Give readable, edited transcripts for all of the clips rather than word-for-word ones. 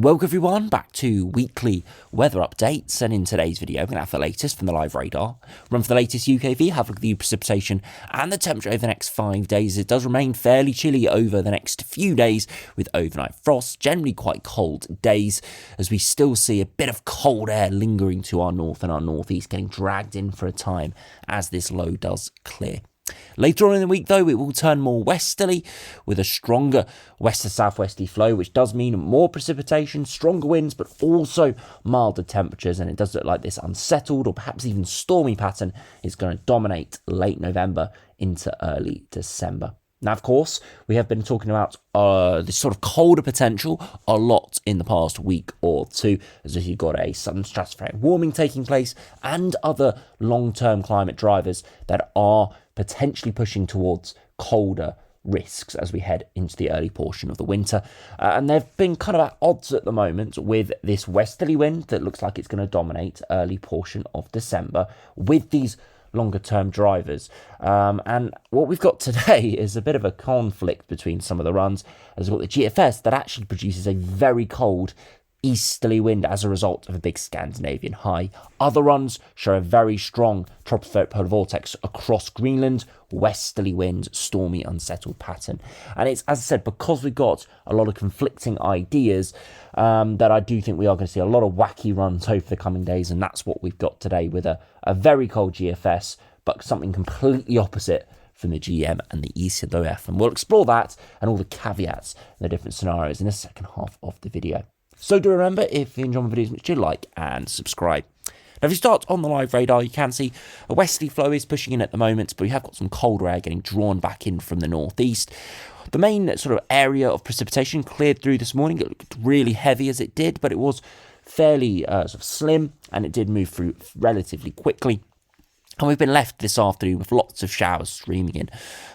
Welcome everyone back to weekly weather updates, and in today's video we're going to have the latest from the live radar, run for the latest UKV, have a look at the precipitation and the temperature over the next 5 days. It does remain fairly chilly over the next few days with overnight frost, generally quite cold days as we still see a bit of cold air lingering to our north and our northeast, getting dragged in for a time as this low does clear. Later on in the week, though, it will turn more westerly with a stronger west to southwesterly flow, which does mean more precipitation, stronger winds, but also milder temperatures. And it does look like this unsettled or perhaps even stormy pattern is going to dominate late November into early December. Now, of course, we have been talking about this sort of colder potential a lot in the past week or two, as if you've got a sudden stratospheric warming taking place and other long-term climate drivers that are potentially pushing towards colder risks as we head into the early portion of the winter. And they've been kind of at odds at the moment with this westerly wind that looks like it's going to dominate early portion of December with these longer term drivers. And what we've got today is a bit of a conflict between some of the runs. As we've got the GFS that actually produces a very cold easterly wind as a result of a big Scandinavian high. Other runs show a very strong stratospheric polar vortex across Greenland, westerly wind, stormy, unsettled pattern. And it's, as I said, because we've got a lot of conflicting ideas that I do think we are going to see a lot of wacky runs over the coming days, and that's what we've got today with a very cold GFS, but something completely opposite from the GM and the ECWF. And we'll explore that and all the caveats and the different scenarios in the second half of the video. So do remember, if you enjoy my videos, make sure you like and subscribe. Now, if you start on the live radar, you can see a westerly flow is pushing in at the moment, but we have got some colder air getting drawn back in from the northeast. The main sort of area of precipitation cleared through this morning. It looked really heavy as it did, but it was fairly sort of slim, and it did move through relatively quickly. And we've been left this afternoon with lots of showers streaming in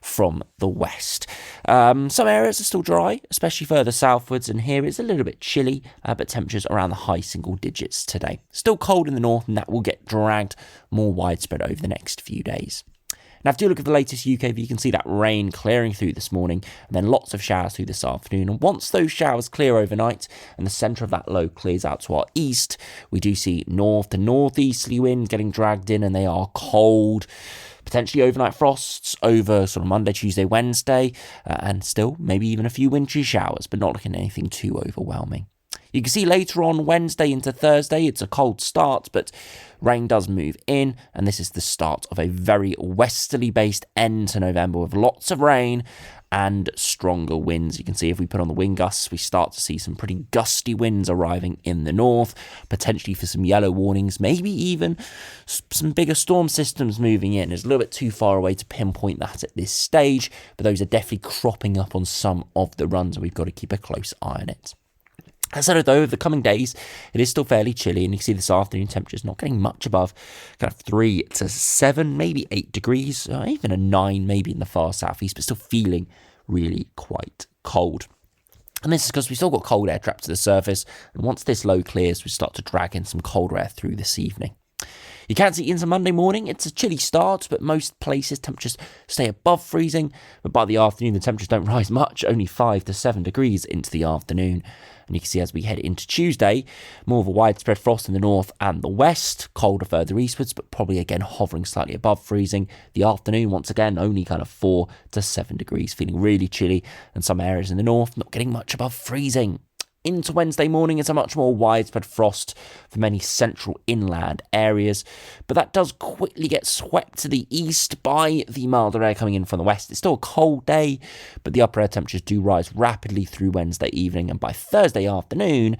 from the west. Some areas are still dry, especially further southwards, and here it's a little bit chilly, but temperatures around the high single digits today. Still cold in the north, and that will get dragged more widespread over the next few days. Now, if you look at the latest UKV, you can see that rain clearing through this morning, and then lots of showers through this afternoon. And once those showers clear overnight and the centre of that low clears out to our east, we do see north to northeasterly winds getting dragged in, and they are cold. Potentially overnight frosts over sort of Monday, Tuesday, Wednesday, and still maybe even a few wintry showers, but not looking at anything too overwhelming. You can see later on Wednesday into Thursday, it's a cold start, but rain does move in, and this is the start of a very westerly based end to November with lots of rain and stronger winds. You can see if we put on the wind gusts, we start to see some pretty gusty winds arriving in the north, potentially for some yellow warnings, maybe even some bigger storm systems moving in. It's a little bit too far away to pinpoint that at this stage, but those are definitely cropping up on some of the runs, and we've got to keep a close eye on it. As I said, though, over the coming days, it is still fairly chilly, and you can see this afternoon temperatures not getting much above kind of 3 to 7, maybe 8 degrees, even a 9 maybe in the far southeast, but still feeling really quite cold. And this is because we've still got cold air trapped to the surface, and once this low clears, we start to drag in some colder air through this evening. You can see into Monday morning, it's a chilly start, but most places temperatures stay above freezing. But by the afternoon, the temperatures don't rise much, only 5 to 7 degrees into the afternoon. And you can see as we head into Tuesday, more of a widespread frost in the north and the west, colder further eastwards, but probably again hovering slightly above freezing. The afternoon, once again, only kind of 4 to 7 degrees, feeling really chilly, and some areas in the north not getting much above freezing. Into Wednesday morning, it's a much more widespread frost for many central inland areas, but that does quickly get swept to the east by the milder air coming in from the west. It's still a cold day, but the upper air temperatures do rise rapidly through Wednesday evening, and by Thursday afternoon,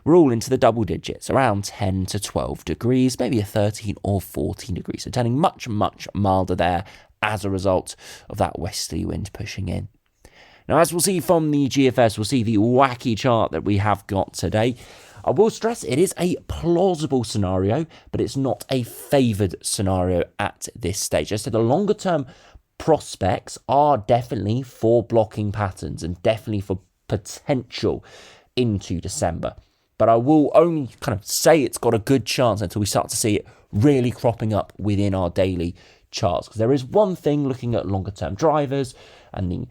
we're all into the double digits, around 10 to 12 degrees, maybe a 13 or 14 degrees, so turning much, much milder there as a result of that westerly wind pushing in. Now, as we'll see from the GFS, we'll see the wacky chart that we have got today. I will stress it is a plausible scenario, but it's not a favoured scenario at this stage. As I said, the longer term prospects are definitely for blocking patterns and definitely for potential into December. But I will only kind of say it's got a good chance until we start to see it really cropping up within our daily charts. Because there is one thing looking at longer term drivers and the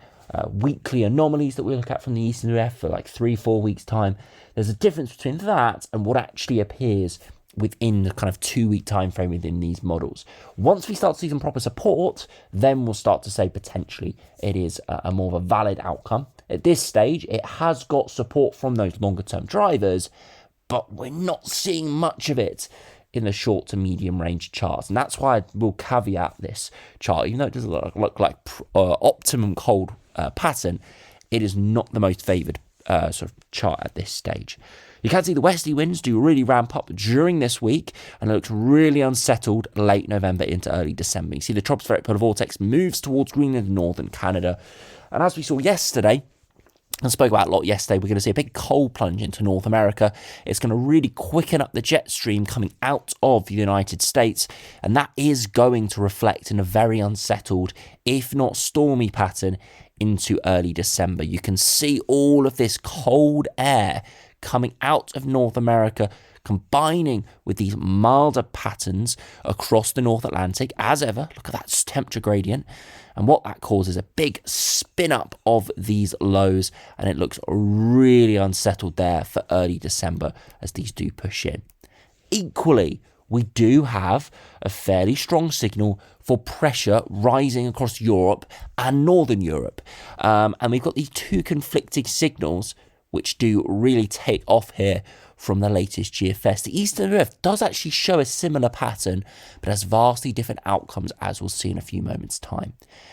weekly anomalies that we look at from the eastern UF for like 3-4 weeks time, there's a difference between that and what actually appears within the kind of 2-week time frame within these models. Once we start to see some proper support, then we'll start to say potentially it is a more of a valid outcome. At this stage, it has got support from those longer term drivers, but we're not seeing much of it in the short to medium range charts. And that's why I will caveat this chart, even though it doesn't look like optimum cold pattern, it is not the most favoured sort of chart at this stage. You can see the westerly winds do really ramp up during this week, and it looks really unsettled late November into early December. You see the stratospheric polar vortex moves towards Greenland and northern Canada. And as we saw yesterday, and spoke about a lot yesterday, we're going to see a big cold plunge into North America. It's going to really quicken up the jet stream coming out of the United States, and that is going to reflect in a very unsettled, if not stormy pattern into early December. You can see all of this cold air coming out of North America, combining with these milder patterns across the North Atlantic. As ever, look at that temperature gradient. And what that causes a big spin up of these lows, and it looks really unsettled there for early December as these do push in. Equally, we do have a fairly strong signal for pressure rising across Europe and Northern Europe. And we've got these two conflicting signals which do really take off here from the latest GFS. The Eastern Rift does actually show a similar pattern, but has vastly different outcomes, as we'll see in a few moments' time.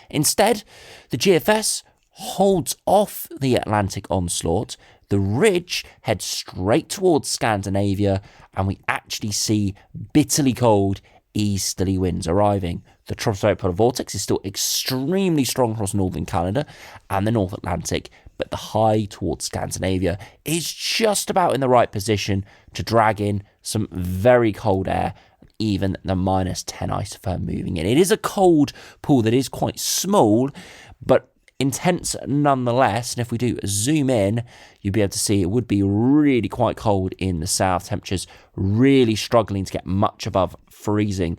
Instead, the GFS holds off the Atlantic onslaught. The ridge heads straight towards Scandinavia, and we actually see bitterly cold easterly winds arriving. The stratospheric polar vortex is still extremely strong across northern Canada and the North Atlantic, but the high towards Scandinavia is just about in the right position to drag in some very cold air, even the -10 isotherm moving in. It is a cold pool that is quite small, but intense nonetheless. And if we do zoom in, you'll be able to see it would be really quite cold in the south. Temperatures really struggling to get much above freezing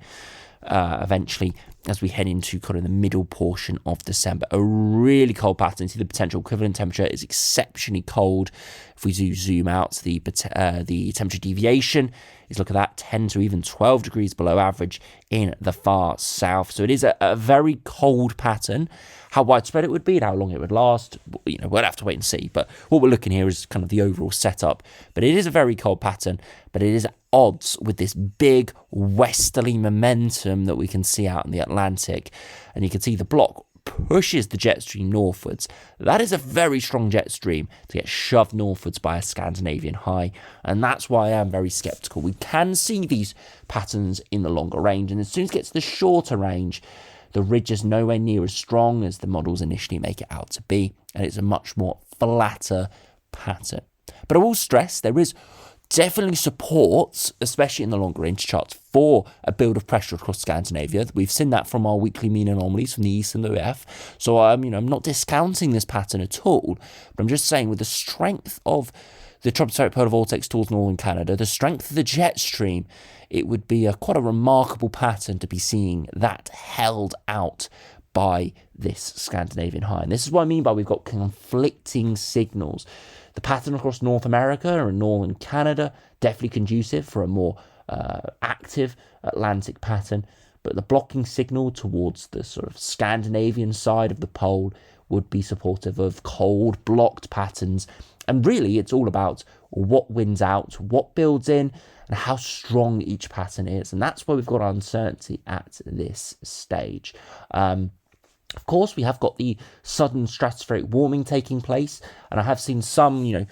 eventually as we head into kind of the middle portion of December. A really cold pattern. See, the potential equivalent temperature is exceptionally cold. If we do zoom out, the temperature deviation is, look at that, 10 to even 12 degrees below average in the far south. So it is a very cold pattern. How widespread it would be and how long it would last, we'll have to wait and see. But what we're looking here is kind of the overall setup. But it is a very cold pattern, but it is at odds with this big westerly momentum that we can see out in the Atlantic. And you can see the block pushes the jet stream northwards. That is a very strong jet stream to get shoved northwards by a Scandinavian high, and that's why I am very sceptical. We can see these patterns in the longer range, and as soon as it gets to the shorter range, the ridge is nowhere near as strong as the models initially make it out to be, and it's a much more flatter pattern. But I will stress there is definitely support, especially in the longer range charts, for a build of pressure across Scandinavia. We've seen that from our weekly mean anomalies from the eastern UF. So I'm not discounting this pattern at all, but I'm just saying with the strength of the stratospheric polar vortex towards northern Canada, the strength of the jet stream, it would be quite a remarkable pattern to be seeing that held out by this Scandinavian high. And this is what I mean by we've got conflicting signals. The pattern across North America and northern Canada, definitely conducive for a more active Atlantic pattern, but the blocking signal towards the sort of Scandinavian side of the pole would be supportive of cold, blocked patterns. And really, it's all about what wins out, what builds in, and how strong each pattern is. And that's where we've got uncertainty at this stage. Of course, we have got the sudden stratospheric warming taking place, and I have seen some,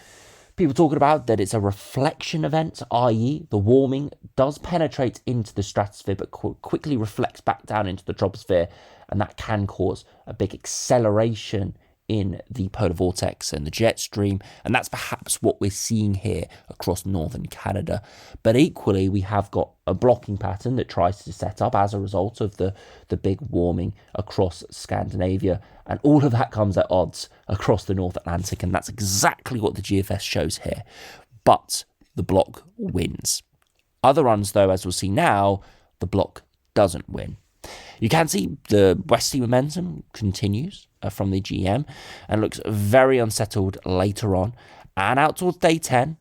people talking about that it's a reflection event, i.e. the warming does penetrate into the stratosphere but quickly reflects back down into the troposphere, and that can cause a big acceleration in the polar vortex and the jet stream, and that's perhaps what we're seeing here across northern Canada. But equally, we have got a blocking pattern that tries to set up as a result of the big warming across Scandinavia, and all of that comes at odds across the North Atlantic, and that's exactly what the GFS shows here. But the block wins. Other runs, though, as we'll see now, the block doesn't win. You can see the westerly momentum continues. from the GM and looks very unsettled later on. And out towards day 10,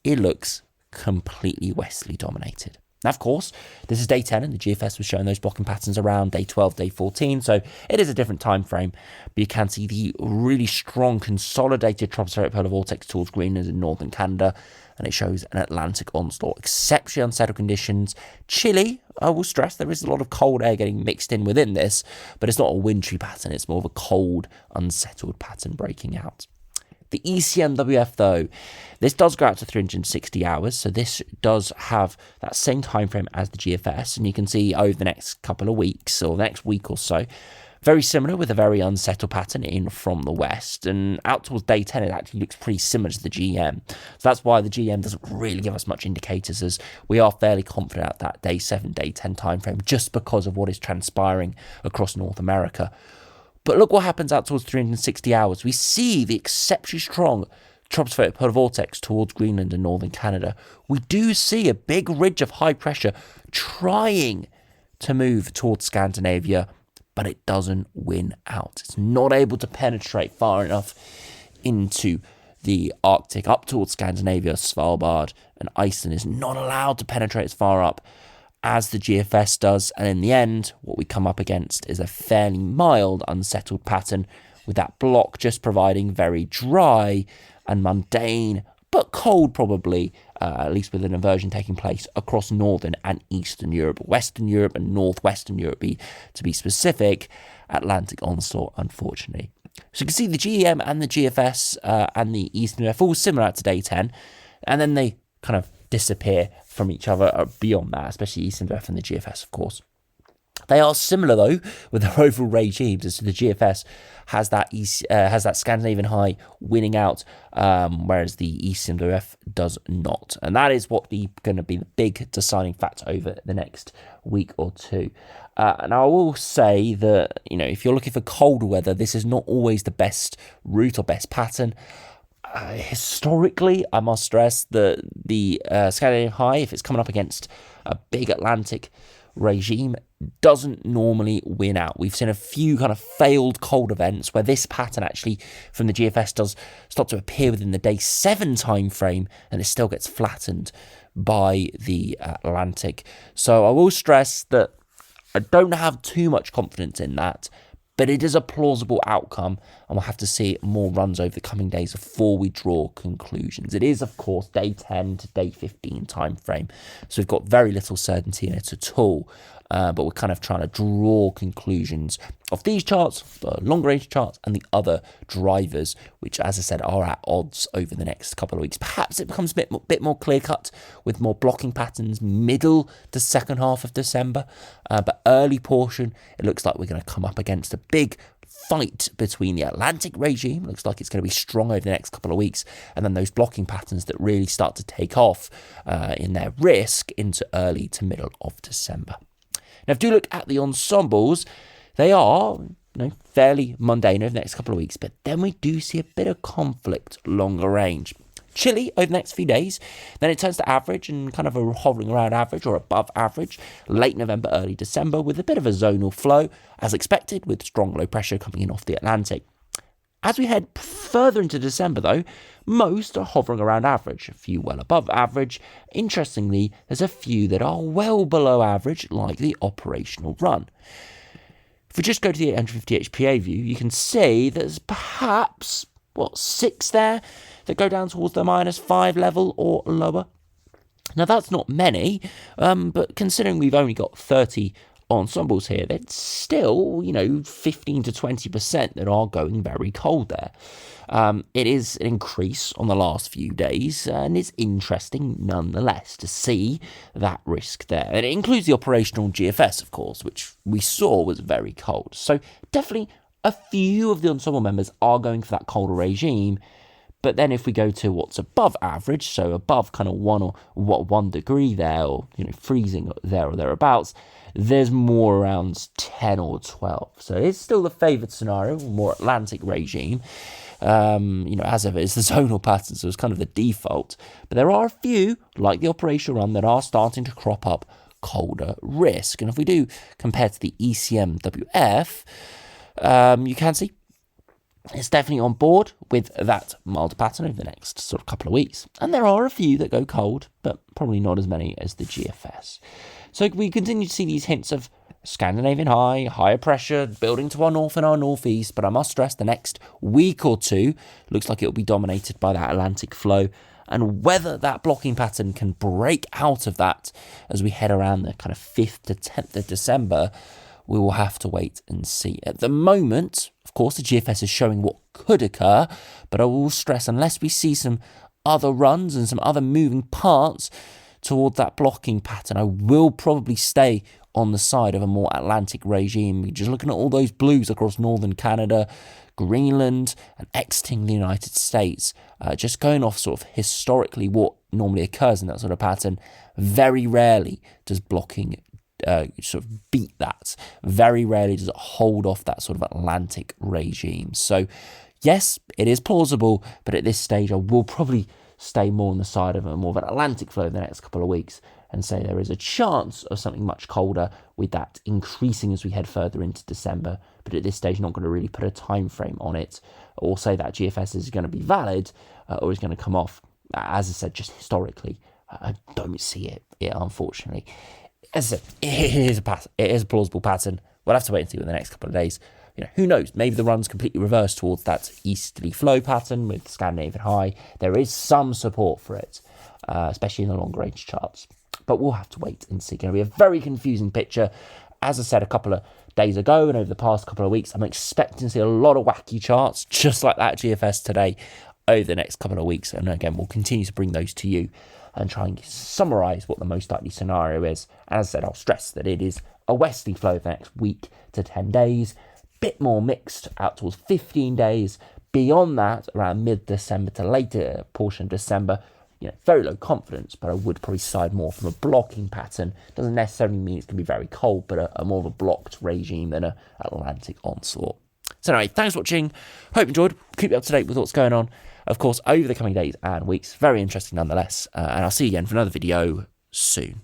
it looks completely westerly dominated. Now, of course, this is day 10 and the GFS was showing those blocking patterns around day 12, day 14. So it is a different time frame, but you can see the really strong consolidated tropospheric polar vortex towards Greenland and northern Canada. And it shows an Atlantic onslaught. Exceptionally unsettled conditions. Chilly, I will stress, there is a lot of cold air getting mixed in within this, but it's not a wintry pattern. It's more of a cold, unsettled pattern breaking out. The ECMWF, though, this does go out to 360 hours, so this does have that same time frame as the GFS, and you can see over the next couple of weeks, or the next week or so, very similar with a very unsettled pattern in from the west, and out towards day 10 it actually looks pretty similar to the GM. So that's why the GM doesn't really give us much indicators, as we are fairly confident at that day 7, day 10 time frame, just because of what is transpiring across North America. But look what happens out towards 360 hours. We see the exceptionally strong tropospheric polar vortex towards Greenland and northern Canada. We do see a big ridge of high pressure trying to move towards Scandinavia, but it doesn't win out. It's not able to penetrate far enough into the Arctic, up towards Scandinavia, Svalbard, and Iceland is not allowed to penetrate as far up as the GFS does, and in the end, what we come up against is a fairly mild, unsettled pattern, with that block just providing very dry and mundane, but cold probably, at least with an inversion taking place across northern and eastern Europe, western Europe and northwestern Europe, to be specific, Atlantic onslaught, unfortunately. So you can see the GEM and the GFS and the Eastern UF all similar out to day 10, and then they kind of disappear from each other beyond that, especially Eastern UF and the GFS, of course. They are similar, though, with their overall regimes, as the GFS has that Scandinavian high winning out, whereas the Eastern UF does not. And that is what going to be the big deciding factor over the next week or two. And I will say that, if you're looking for colder weather, this is not always the best route or best pattern. Historically, I must stress that the Scandinavian high, if it's coming up against a big Atlantic regime, doesn't normally win out. We've seen a few kind of failed cold events where this pattern actually from the GFS does start to appear within the day 7 time frame, and it still gets flattened by the Atlantic. So I will stress that I don't have too much confidence in that, but it is a plausible outcome, and we'll have to see more runs over the coming days before we draw conclusions. It is, of course, day 10 to day 15 time frame, so we've got very little certainty in it at all. But we're kind of trying to draw conclusions of these charts, the longer range charts, and the other drivers, which, as I said, are at odds over the next couple of weeks. Perhaps it becomes a bit more clear-cut with more blocking patterns middle to second half of December. But early portion, it looks like we're going to come up against a big fight between the Atlantic regime, looks like it's going to be strong over the next couple of weeks, and then those blocking patterns that really start to take off in their risk into early to middle of December. Now, if you look at the ensembles, they are fairly mundane over the next couple of weeks, but then we do see a bit of conflict longer range. Chilly over the next few days, then it turns to average and kind of a hovering around average or above average, late November, early December, with a bit of a zonal flow, as expected, with strong low pressure coming in off the Atlantic. As we head further into December, though, most are hovering around average, a few well above average. Interestingly, there's a few that are well below average, like the operational run. If we just go to the 850 HPA view, you can see there's perhaps, 6 there that go down towards the -5 level or lower. Now, that's not many, but considering we've only got 30 ensembles here, there's still, 15 to 20% that are going very cold there. It is an increase on the last few days, and it's interesting nonetheless to see that risk there. And it includes the operational GFS, of course, which we saw was very cold. So definitely a few of the ensemble members are going for that colder regime. But then if we go to what's above average, so above kind of 1 degree there, or freezing there or thereabouts, there's more around 10 or 12. So it's still the favoured scenario, more Atlantic regime. As ever, it's the zonal pattern, so it's kind of the default. But there are a few, like the operational run, that are starting to crop up colder risk. And if we do compare to the ECMWF, you can see it's definitely on board with that mild pattern over the next sort of couple of weeks. And there are a few that go cold, but probably not as many as the GFS. So we continue to see these hints of Scandinavian high, higher pressure building to our north and our northeast. But I must stress the next week or two looks like it will be dominated by that Atlantic flow. And whether that blocking pattern can break out of that as we head around the kind of 5th to 10th of December, we will have to wait and see. At the moment, of course, the GFS is showing what could occur, but I will stress, unless we see some other runs and some other moving parts toward that blocking pattern, I will probably stay on the side of a more Atlantic regime. Just looking at all those blues across northern Canada, Greenland, and exiting the United States, just going off sort of historically what normally occurs in that sort of pattern, very rarely does blocking sort of beat that. Very rarely does it hold off that sort of Atlantic regime. So yes, it is plausible, but at this stage I will probably stay more on the side of a more of an Atlantic flow in the next couple of weeks and say there is a chance of something much colder, with that increasing as we head further into December. But at this stage, not going to really put a time frame on it or say that GFS is going to be valid or is going to come off. As I said, just historically, I don't see it unfortunately. As I said, it is a plausible pattern. We'll have to wait and see in the next couple of days. Who knows? Maybe the run's completely reversed towards that easterly flow pattern with Scandinavian high. There is some support for it, especially in the long range charts. But we'll have to wait and see. It's going to be a very confusing picture. As I said a couple of days ago and over the past couple of weeks, I'm expecting to see a lot of wacky charts, just like that GFS today, over the next couple of weeks. And again, we'll continue to bring those to you and try and summarise what the most likely scenario is. As I said, I'll stress that it is a westerly flow for the next week to 10 days, bit more mixed out towards 15 days. Beyond that, around mid-December to later portion of December, very low confidence, but I would probably side more from a blocking pattern. Doesn't necessarily mean it's going to be very cold, but a more of a blocked regime than an Atlantic onslaught. So anyway, thanks for watching. Hope you enjoyed. Keep you up to date with what's going on, of course, over the coming days and weeks. Very interesting nonetheless. And I'll see you again for another video soon.